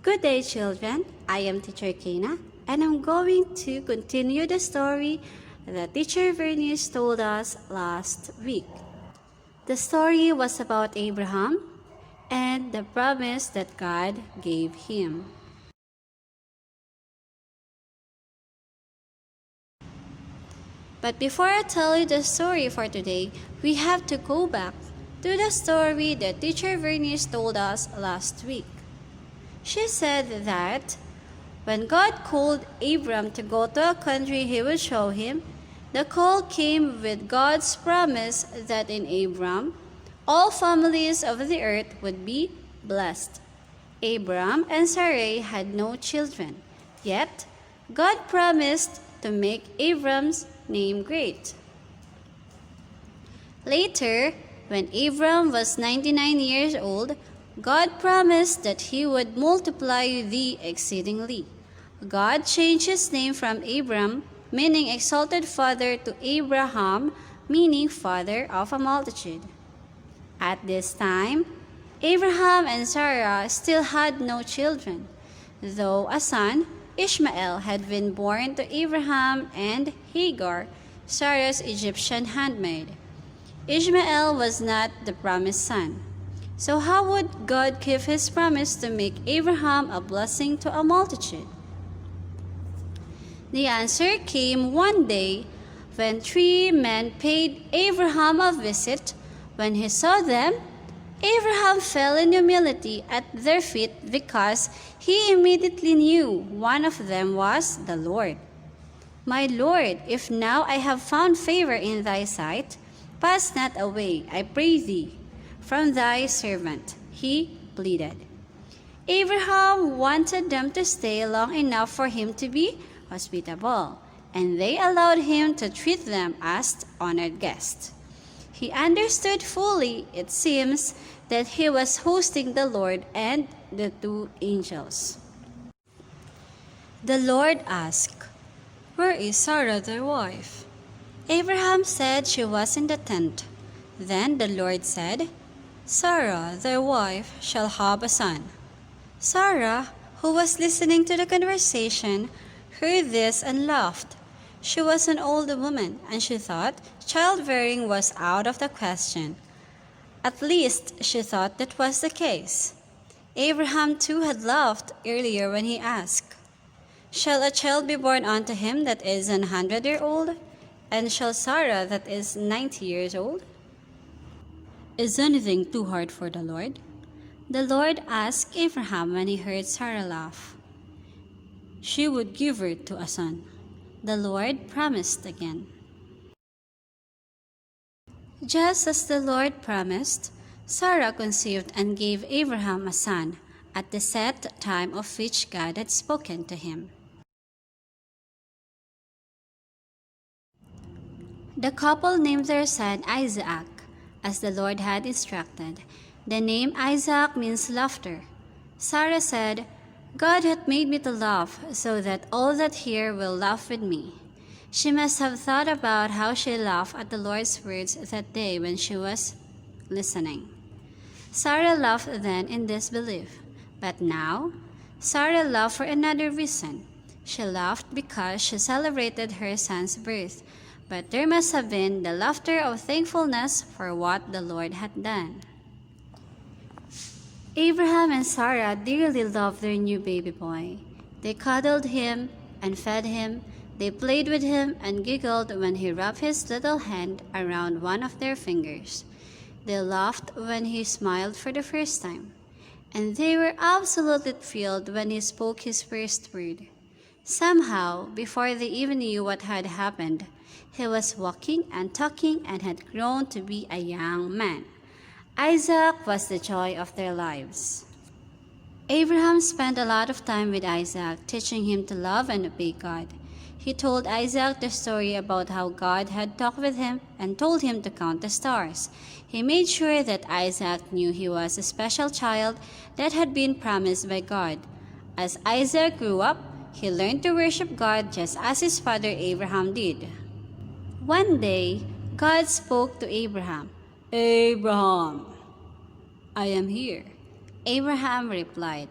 Good day, children. I am Teacher Cana, and I'm going to continue the story that Teacher Vernice told us last week. The story was about Abraham and the promise that God gave him. But before I tell you the story for today, we have to go back to the story that Teacher Vernice told us last week. She said that when God called Abram to go to a country he would show him, the call came with God's promise that in Abram, all families of the earth would be blessed. Abram and Sarai had no children, yet God promised to make Abram's name great. Later, when Abram was 99 years old, God promised that he would multiply thee exceedingly. God changed his name from Abram, meaning exalted father, to Abraham, meaning father of a multitude. At this time, Abraham and Sarah still had no children, though a son, Ishmael, had been born to Abraham and Hagar, Sarah's Egyptian handmaid. Ishmael was not the promised son. So how would God keep his promise to make Abraham a blessing to a multitude? The answer came one day when three men paid Abraham a visit. When he saw them, Abraham fell in humility at their feet because he immediately knew one of them was the Lord. My Lord, if now I have found favor in thy sight, pass not away, I pray thee, from thy servant, he pleaded. Abraham wanted them to stay long enough for him to be hospitable, and they allowed him to treat them as honored guests. He understood fully, it seems, that he was hosting the Lord and the two angels. The Lord asked, "Where is Sarah thy wife?" Abraham said she was in the tent. Then the Lord said, "Sarah, thy wife, shall have a son." Sarah, who was listening to the conversation, heard this and laughed. She was an old woman, and she thought childbearing was out of the question. At least she thought that was the case. Abraham too had laughed earlier when he asked, "Shall a child be born unto him that is 100-year-old? And shall Sarah that is 90 years old? Is anything too hard for the Lord?" The Lord asked Abraham when he heard Sarah laugh. She would give birth to a son. The Lord promised again. Just as the Lord promised, Sarah conceived and gave Abraham a son at the set time of which God had spoken to him. The couple named their son Isaac, as the Lord had instructed. The name Isaac means laughter. Sarah said, "God hath made me to laugh, so that all that hear will laugh with me." She must have thought about how she laughed at the Lord's words that day when she was listening. Sarah laughed then in disbelief. But now, Sarah laughed for another reason. She laughed because she celebrated her son's birth. But there must have been the laughter of thankfulness for what the Lord had done. Abraham and Sarah dearly loved their new baby boy. They cuddled him and fed him. They played with him and giggled when he wrapped his little hand around one of their fingers. They laughed when he smiled for the first time. And they were absolutely thrilled when he spoke his first word. Somehow, before they even knew what had happened, he was walking and talking and had grown to be a young man. Isaac was the joy of their lives. Abraham spent a lot of time with Isaac, teaching him to love and obey God. He told Isaac the story about how God had talked with him and told him to count the stars. He made sure that Isaac knew he was a special child that had been promised by God. As Isaac grew up, he learned to worship God just as his father Abraham did. One day, God spoke to Abraham. "Abraham." "I am here," Abraham replied.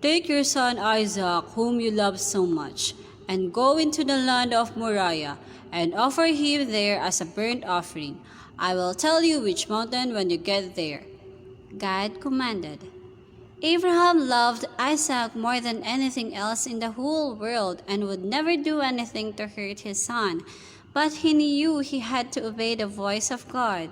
"Take your son Isaac, whom you love so much, and go into the land of Moriah, and offer him there as a burnt offering. I will tell you which mountain when you get there," God commanded. Abraham loved Isaac more than anything else in the whole world and would never do anything to hurt his son, but he knew he had to obey the voice of God.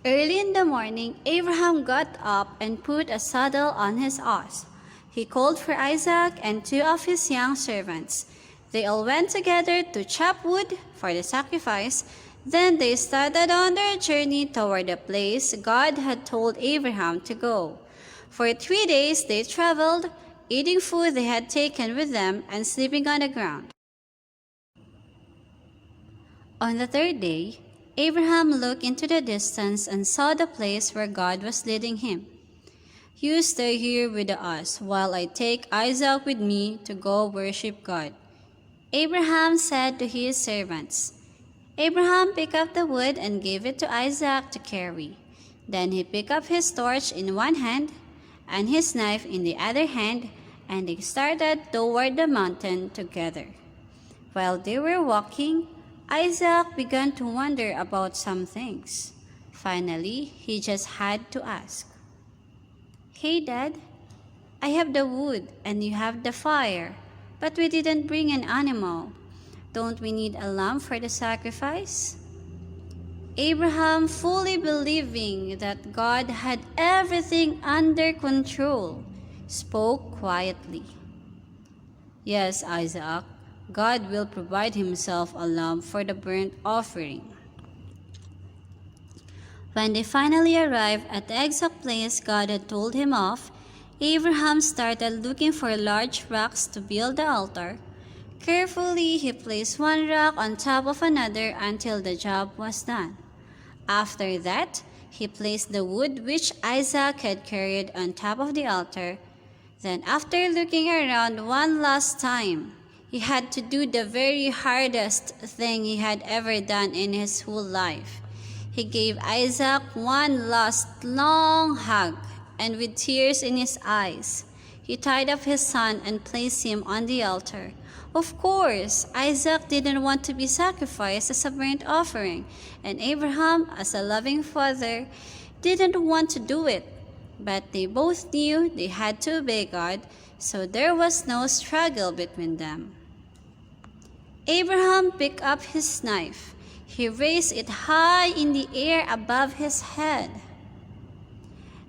Early in the morning, Abraham got up and put a saddle on his ass. He called for Isaac and two of his young servants. They all went together to chop wood for the sacrifice. Then they started on their journey toward the place God had told Abraham to go. For 3 days they traveled, eating food they had taken with them and sleeping on the ground. On the third day, Abraham looked into the distance and saw the place where God was leading him. "You stay here with us while I take Isaac with me to go worship God," Abraham said to his servants. Abraham picked up the wood and gave it to Isaac to carry. Then he picked up his torch in one hand and his knife in the other hand, and they started toward the mountain together. While they were walking, Isaac began to wonder about some things. Finally, he just had to ask, "Hey, Dad, I have the wood and you have the fire, but we didn't bring an animal. Don't we need a lamb for the sacrifice?" Abraham, fully believing that God had everything under control, spoke quietly. "Yes, Isaac, God will provide himself a lamb for the burnt offering." When they finally arrived at the exact place God had told him of, Abraham started looking for large rocks to build the altar. Carefully, he placed one rock on top of another until the job was done. After that, he placed the wood which Isaac had carried on top of the altar. Then, after looking around one last time, he had to do the very hardest thing he had ever done in his whole life. He gave Isaac one last long hug, and with tears in his eyes, he tied up his son and placed him on the altar. Of course, Isaac didn't want to be sacrificed as a burnt offering, and Abraham, as a loving father, didn't want to do it. But they both knew they had to obey God, so there was no struggle between them. Abraham picked up his knife. He raised it high in the air above his head.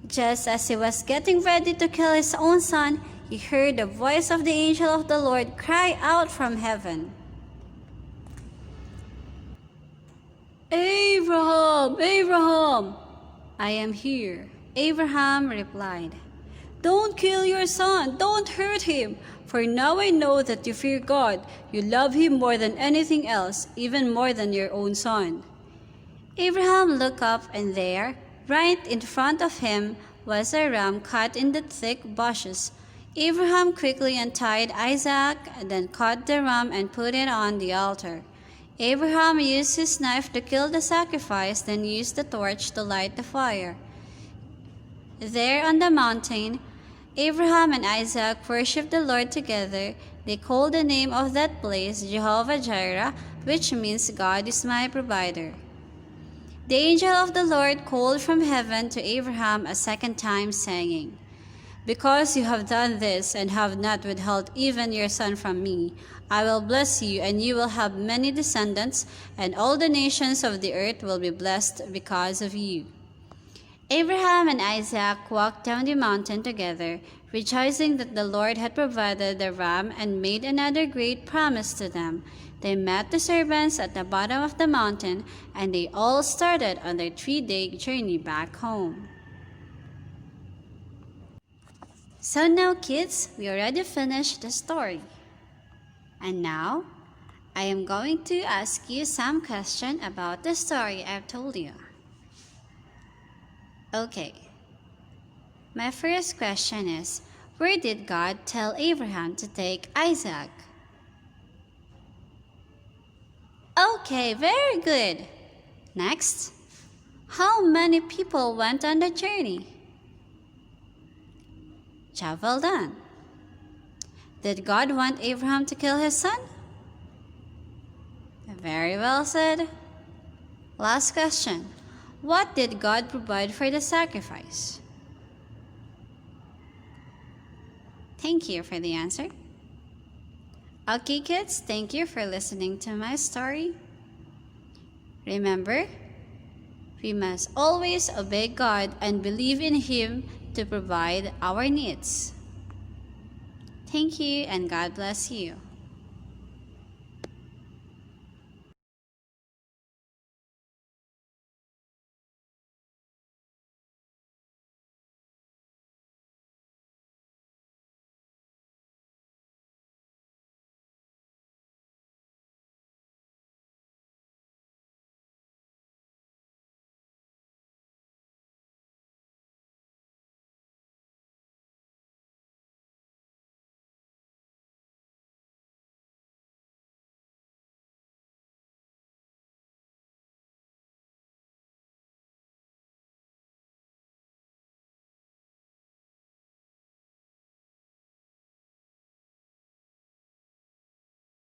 Just as he was getting ready to kill his own son, he heard the voice of the angel of the Lord cry out from heaven, "Abraham, Abraham!" "I am here," Abraham replied. "Don't kill your son, don't hurt him, for now I know that you fear God. You love him more than anything else, even more than your own son." Abraham looked up, and there, right in front of him, was a ram caught in the thick bushes. Abraham quickly untied Isaac, then cut the ram and put it on the altar. Abraham used his knife to kill the sacrifice, then used the torch to light the fire. There on the mountain, Abraham and Isaac worshipped the Lord together. They called the name of that place Jehovah-Jireh, which means God is my provider. The angel of the Lord called from heaven to Abraham a second time, saying, "Because you have done this and have not withheld even your son from me, I will bless you, and you will have many descendants, and all the nations of the earth will be blessed because of you." Abraham and Isaac walked down the mountain together, rejoicing that the Lord had provided the ram and made another great promise to them. They met the servants at the bottom of the mountain, and they all started on their 3-day journey back home. So now, kids, we already finished the story. And now, I am going to ask you some questions about the story I've told you. Okay. My first question is, where did God tell Abraham to take Isaac? Okay, very good. Next, how many people went on the journey? Job well done. Did God want Abraham to kill his son? Very well said. Last question. What did God provide for the sacrifice? Thank you for the answer. Okay, kids, thank you for listening to my story. Remember, we must always obey God and believe in Him to provide our needs. Thank you, and God bless you.